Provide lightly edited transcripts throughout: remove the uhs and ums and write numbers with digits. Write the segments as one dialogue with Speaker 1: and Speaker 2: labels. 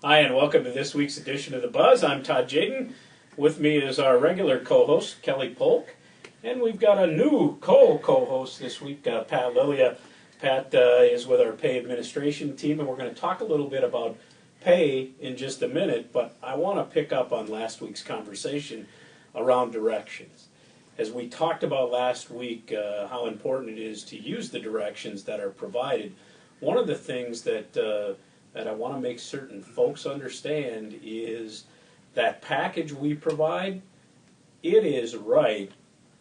Speaker 1: Hi, and welcome to this week's edition of The Buzz. I'm Todd Jaden. With me is our regular co-host, Kelly Polk. And we've got a new co-host this week, Pat Lilja. Pat is with our pay administration team, and we're going to talk a little bit about pay in just a minute, but I want to pick up on last week's conversation around directions. As we talked about last week, how important it is to use the directions that are provided, one of the things that I want to make certain folks understand is that package we provide, it is right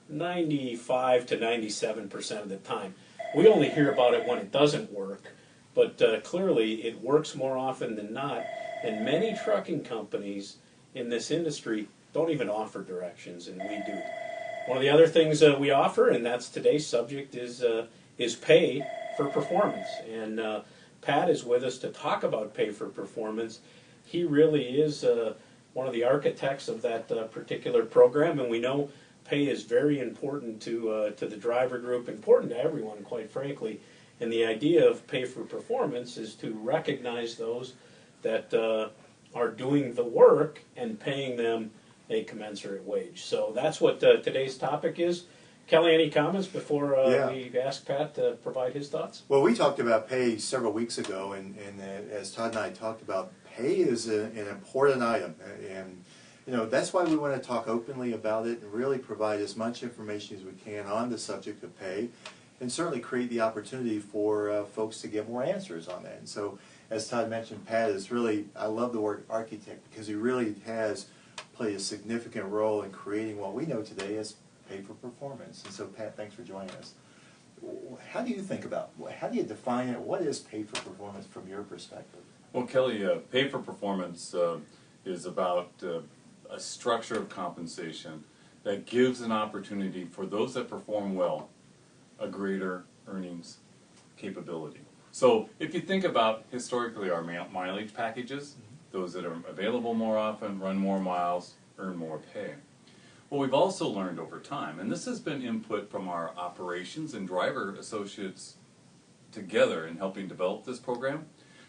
Speaker 1: 95 to 97% of the time. We only hear about it when it doesn't work, but clearly it works more often than not, and many trucking companies in this industry don't even offer directions, and we do. One of the other things we offer, and that's today's subject, is pay for performance. And Pat is with us to talk about pay for performance. He really is one of the architects of that particular program, and we know pay is very important to the driver group, important to everyone, quite frankly. And the idea of pay for performance is to recognize those that are doing the work and paying them a commensurate wage. So that's what today's topic is. Kelly, any comments before we ask Pat to provide his thoughts?
Speaker 2: Well, we talked about pay several weeks ago, and as Todd and I talked about, pay is an important item, and that's why we want to talk openly about it and really provide as much information as we can on the subject of pay, and certainly create the opportunity for folks to get more answers on that. And so, as Todd mentioned, Pat is really, I love the word architect, because he really has played a significant role in creating what we know today as pay for performance. And so, Pat, thanks for joining us. How do you think about, how do you define it? What is pay for performance from your perspective?
Speaker 3: Well, Kelly, pay for performance is about a structure of compensation that gives an opportunity for those that perform well a greater earnings capability. So if you think about historically our mileage packages, those that are available more often, run more miles, earn more pay. Well, we've also learned over time, and this has been input from our operations and driver associates together in helping develop this program.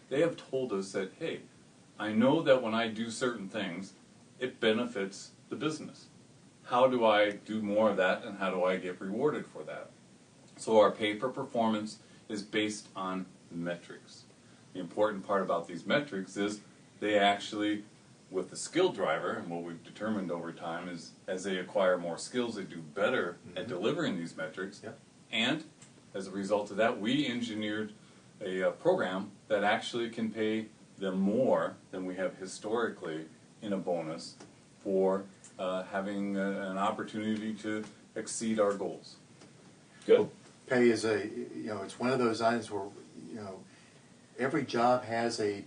Speaker 3: They have told us that, hey, I know that when I do certain things, it benefits the business. How do I do more of that, and how do I get rewarded for that? So our pay for performance is based on metrics. The important part about these metrics is they actually, with the skilled driver, and what we've determined over time is as they acquire more skills, they do better at delivering these metrics.
Speaker 2: Yep.
Speaker 3: And as a result of that, we engineered a program that actually can pay them more than we have historically in a bonus for having an opportunity to exceed our goals.
Speaker 1: Good.
Speaker 2: Well, pay is it's one of those items where, every job has a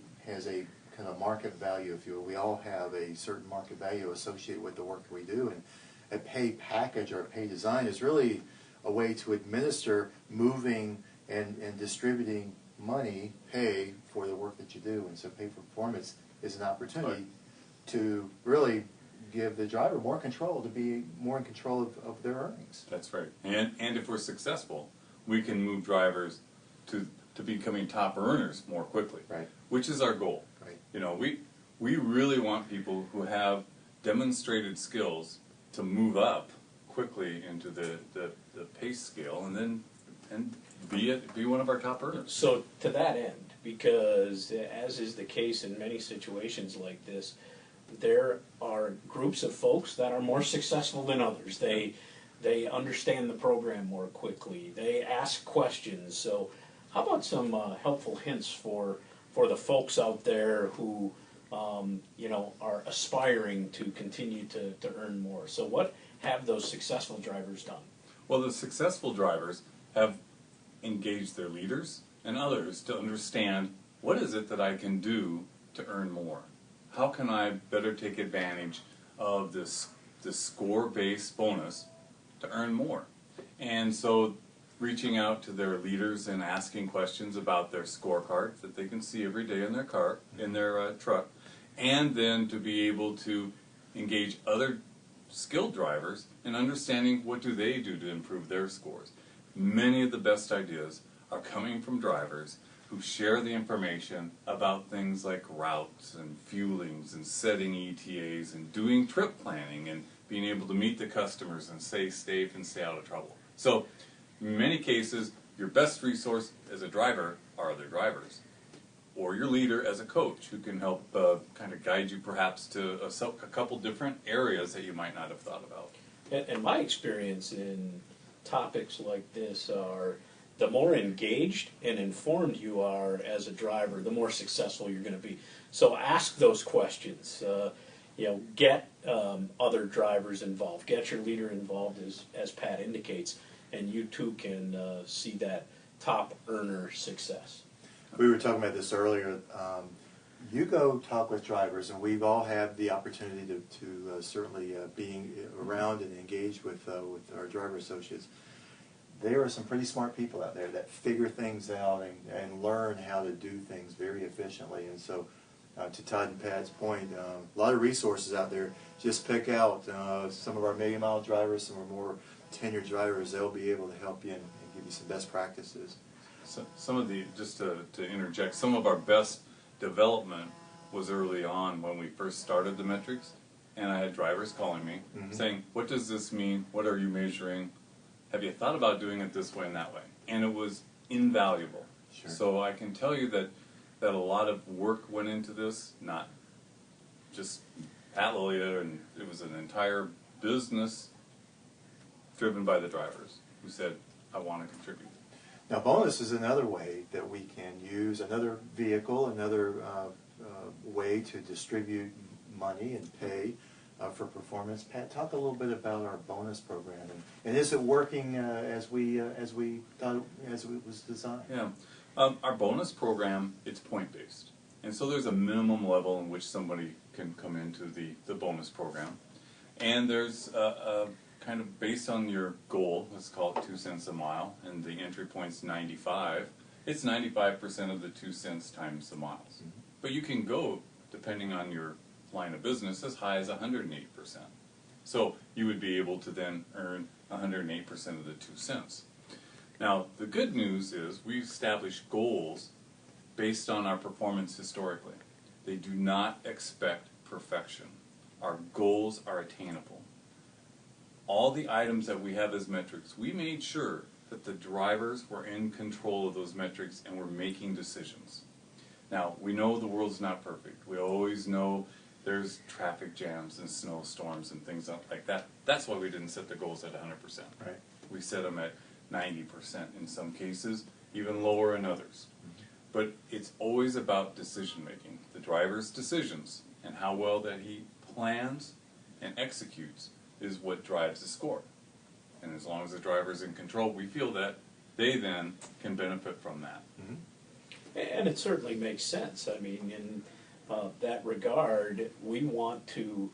Speaker 2: kind of market value, if you will. We all have a certain market value associated with the work that we do, and a pay package or a pay design is really a way to administer moving and distributing money, pay for the work that you do. And so pay for performance is an opportunity to really give the driver more control, to be more in control of their earnings.
Speaker 3: That's right. And if we're successful, we can move drivers to becoming top earners more quickly,
Speaker 2: Right.
Speaker 3: which is our goal.
Speaker 2: Right.
Speaker 3: We really want people who have demonstrated skills to move up quickly into the pay scale, and be one of our top earners.
Speaker 1: So to that end, because as is the case in many situations like this, there are groups of folks that are more successful than others. They understand the program more quickly. They ask questions. So how about some helpful hints for the folks out there who are aspiring to continue to earn more? So what have those successful drivers done?
Speaker 3: Well, the successful drivers have engaged their leaders and others to understand what is it that I can do to earn more. How can I better take advantage of this score-based bonus to earn more? And so reaching out to their leaders and asking questions about their scorecards that they can see every day in their car, in their truck, and then to be able to engage other skilled drivers in understanding what do they do to improve their scores. Many of the best ideas are coming from drivers who share the information about things like routes and fuelings and setting ETAs and doing trip planning and being able to meet the customers and stay safe and stay out of trouble. So in many cases, your best resource as a driver are other drivers, or your leader as a coach who can help kind of guide you perhaps to a couple different areas that you might not have thought about.
Speaker 1: And my experience in topics like this are, the more engaged and informed you are as a driver, the more successful you're going to be. So ask those questions. Get other drivers involved. Get your leader involved, as Pat indicates, and you too can see that top earner success.
Speaker 2: We were talking about this earlier. You go talk with drivers, and we've all had the opportunity to certainly being around and engaged with our driver associates. There are some pretty smart people out there that figure things out and learn how to do things very efficiently. And so, to Todd and Pat's point, a lot of resources out there. Just pick out some of our million-mile drivers, some of our more tenured drivers. They'll be able to help you and give you some best practices.
Speaker 3: So some of just to interject, some of our best development was early on when we first started the metrics, and I had drivers calling me saying, "What does this mean? What are you measuring? Have you thought about doing it this way and that way?" And it was invaluable.
Speaker 2: Sure.
Speaker 3: So I can tell you that a lot of work went into this, not just Pat Lilja, and it was an entire business driven by the drivers who said, "I want to contribute."
Speaker 2: Now, bonus is another way that we can use, another vehicle, another way to distribute money and pay for performance. Pat, talk a little bit about our bonus program, and is it working as we thought as it was designed?
Speaker 3: Yeah, our bonus program, it's point based, and so there's a minimum level in which somebody can come into the bonus program, and there's a kind of based on your goal, let's call it 2 cents a mile, and the entry point's 95. It's 95% of the 2 cents times the miles, but you can go, depending on your line of business, as high as 108%. So you would be able to then earn 108% of the 2 cents. Now, the good news is we've established goals based on our performance historically. They do not expect perfection. Our goals are attainable. All the items that we have as metrics, we made sure that the drivers were in control of those metrics and were making decisions. Now, we know the world's not perfect. We always know there's traffic jams and snowstorms and things like that. That's why we didn't set the goals at 100%.
Speaker 2: Right.
Speaker 3: We set them at 90% in some cases, even lower in others. But it's always about decision making, the driver's decisions, and how well that he plans and executes is what drives the score. And as long as the driver's in control, we feel that they then can benefit from that.
Speaker 1: And it certainly makes sense. I mean, in that regard, we want to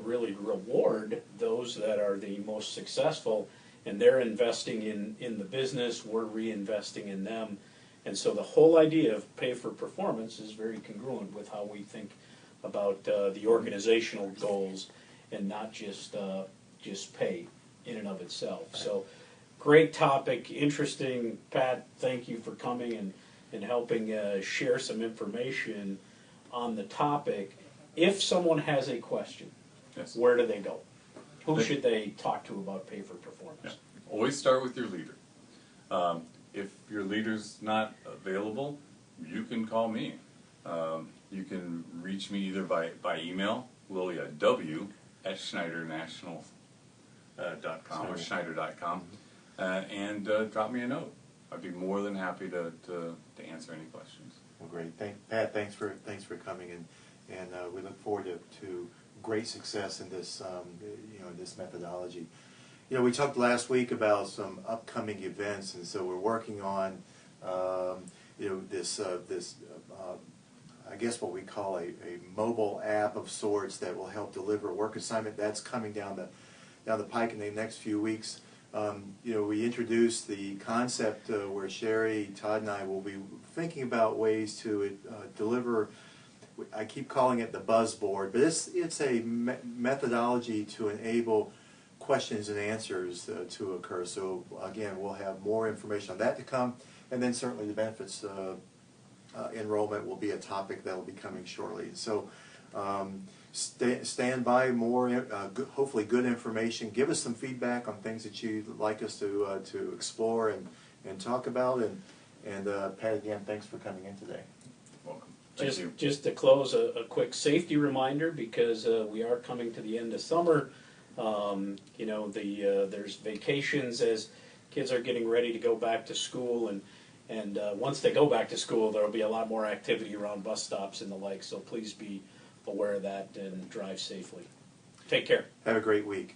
Speaker 1: really reward those that are the most successful, and they're investing in the business, we're reinvesting in them. And so the whole idea of pay for performance is very congruent with how we think about the organizational goals, and not just pay in and of itself. So great topic, interesting. Pat, thank you for coming and helping share some information on the topic. If someone has a question,
Speaker 3: Yes.
Speaker 1: where do they go? Who should they talk to about pay for performance?
Speaker 3: Yeah. Always start with your leader. If your leader's not available, you can call me. You can reach me either by email, lilja@schneidernational.com or schneider.com, and drop me a note. I'd be more than happy to answer any questions.
Speaker 2: Well, great. Pat, thanks for coming, and we look forward to great success in this this methodology. We talked last week about some upcoming events, and so we're working on this I guess what we call a mobile app of sorts that will help deliver a work assignment. That's coming down the pike in the next few weeks. We introduced the concept where Sherry, Todd, and I will be thinking about ways to deliver. I keep calling it the Buzz board, but it's a methodology to enable questions and answers to occur. So again, we'll have more information on that to come, and then certainly the benefits enrollment will be a topic that will be coming shortly. So stand by more, hopefully good information. Give us some feedback on things that you'd like us to explore and talk about. And Pat, again, thanks for coming in today.
Speaker 3: Welcome. Thank you.
Speaker 1: Just to close, a quick safety reminder, because we are coming to the end of summer. You know, there's vacations as kids are getting ready to go back to school, and once they go back to school, there will be a lot more activity around bus stops and the like, so please be aware of that and drive safely. Take care.
Speaker 2: Have a great week.